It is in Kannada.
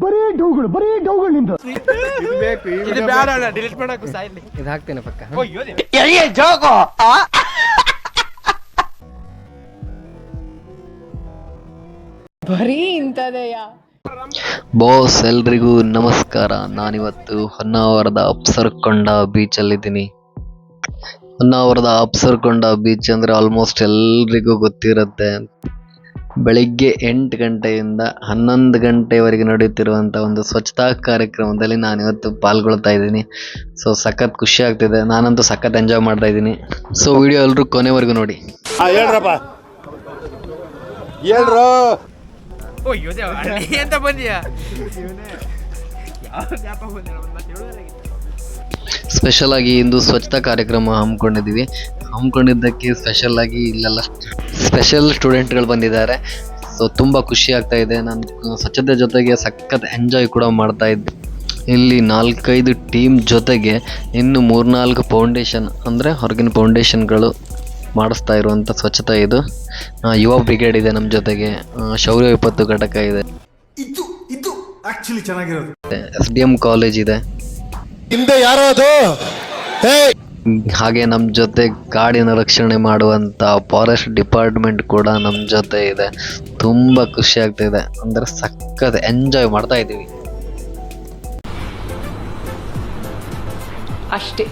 ಬರೀ ಡೌಗಳು ನಿಂದು. ಇದು ಬೇಡ ಅಣ್ಣ, ಡಿಲೀಟ್ ಮಾಡಕ್ಕೆ ಸಾಯಿಲಿ. ಇದು ಹಾಕ್ತೇನೆ ಪಕ್ಕ. ಬರೀ ಇಂಥದೆಯಾ? ಬಾಸ್, ಎಲ್ರಿಗೂ ನಮಸ್ಕಾರ. ನಾನಿವತ್ತು ಹೊನ್ನಾವರದ ಅಪ್ಸರಕೊಂಡ ಬೀಚಲ್ಲಿದ್ದೀನಿ. ಹೊನ್ನಾವರದ ಅಪ್ಸರಕೊಂಡ ಬೀಚ್ ಅಂದರೆ ಆಲ್ಮೋಸ್ಟ್ ಎಲ್ರಿಗೂ ಗೊತ್ತಿರುತ್ತೆ. ಬೆಳಿಗ್ಗೆ 8 ಗಂಟೆಯಿಂದ 11 ಗಂಟೆವರೆಗೆ ನಡೆಯುತ್ತಿರುವಂಥ ಒಂದು ಸ್ವಚ್ಛತಾ ಕಾರ್ಯಕ್ರಮದಲ್ಲಿ ನಾನಿವತ್ತು ಪಾಲ್ಗೊಳ್ತಾ ಇದ್ದೀನಿ. ಸೊ ಸಖತ್ ಖುಷಿ ಆಗ್ತಿದೆ, ನಾನಂತೂ ಸಖತ್ ಎಂಜಾಯ್ ಮಾಡ್ತಾ ಇದ್ದೀನಿ. ಸೊ ವಿಡಿಯೋ ಎಲ್ಲರೂ ಕೊನೆವರೆಗೂ ನೋಡಿ. ಎಂತ ಬಂದಿಯಾ? ಸ್ಪೆಷಲ್ ಆಗಿ ಇಂದು ಸ್ವಚ್ಛತಾ ಕಾರ್ಯಕ್ರಮ ಹಮ್ಮಿಕೊಂಡಿದ್ದಕ್ಕೆ ಸ್ಪೆಷಲ್ ಆಗಿ ಇಲ್ಲೆಲ್ಲ ಸ್ಪೆಷಲ್ ಸ್ಟೂಡೆಂಟ್ಗಳು ಬಂದಿದ್ದಾರೆ. ಸೊ ತುಂಬ ಖುಷಿ ಆಗ್ತಾ ಇದೆ. ನಾನು ಸ್ವಚ್ಛತೆ ಜೊತೆಗೆ ಸಖತ್ ಎಂಜಾಯ್ ಕೂಡ ಮಾಡ್ತಾ ಇದ್ದೆ. ಇಲ್ಲಿ 4-5 ಟೀಮ್ ಜೊತೆಗೆ ಇನ್ನು 3-4 ಫೌಂಡೇಶನ್ ಅಂದರೆ ಹೊರಗಿನ ಫೌಂಡೇಶನ್ಗಳು ಮಾಡಿಸ್ತಾ ಇರುವಂಥ ಸ್ವಚ್ಛತೆ ಇದು. ಯುವ ಬ್ರಿಗೇಡ್ ಇದೆ ನಮ್ಮ ಜೊತೆಗೆ, ಶೌರ್ಯ ವಿಪತ್ತು ಘಟಕ ಇದೆ, SDM ಕಾಲೇಜ್ ಇದೆ, ಹಿಂದೆ ಯಾರೋ ಅದು. ಹಾಗೆ ನಮ್ಮ ಜೊತೆ ಕಾಡಿನ ರಕ್ಷಣೆ ಮಾಡುವಂಥ ಫಾರೆಸ್ಟ್ ಡಿಪಾರ್ಟ್ಮೆಂಟ್ ಕೂಡ ನಮ್ಮ ಜೊತೆ ಇದೆ. ತುಂಬ ಖುಷಿ ಆಗ್ತಿದೆ, ಅಂದರೆ ಸಖತ್ ಎಂಜಾಯ್ ಮಾಡ್ತಾ ಇದ್ದೀವಿ ಅಷ್ಟೇ.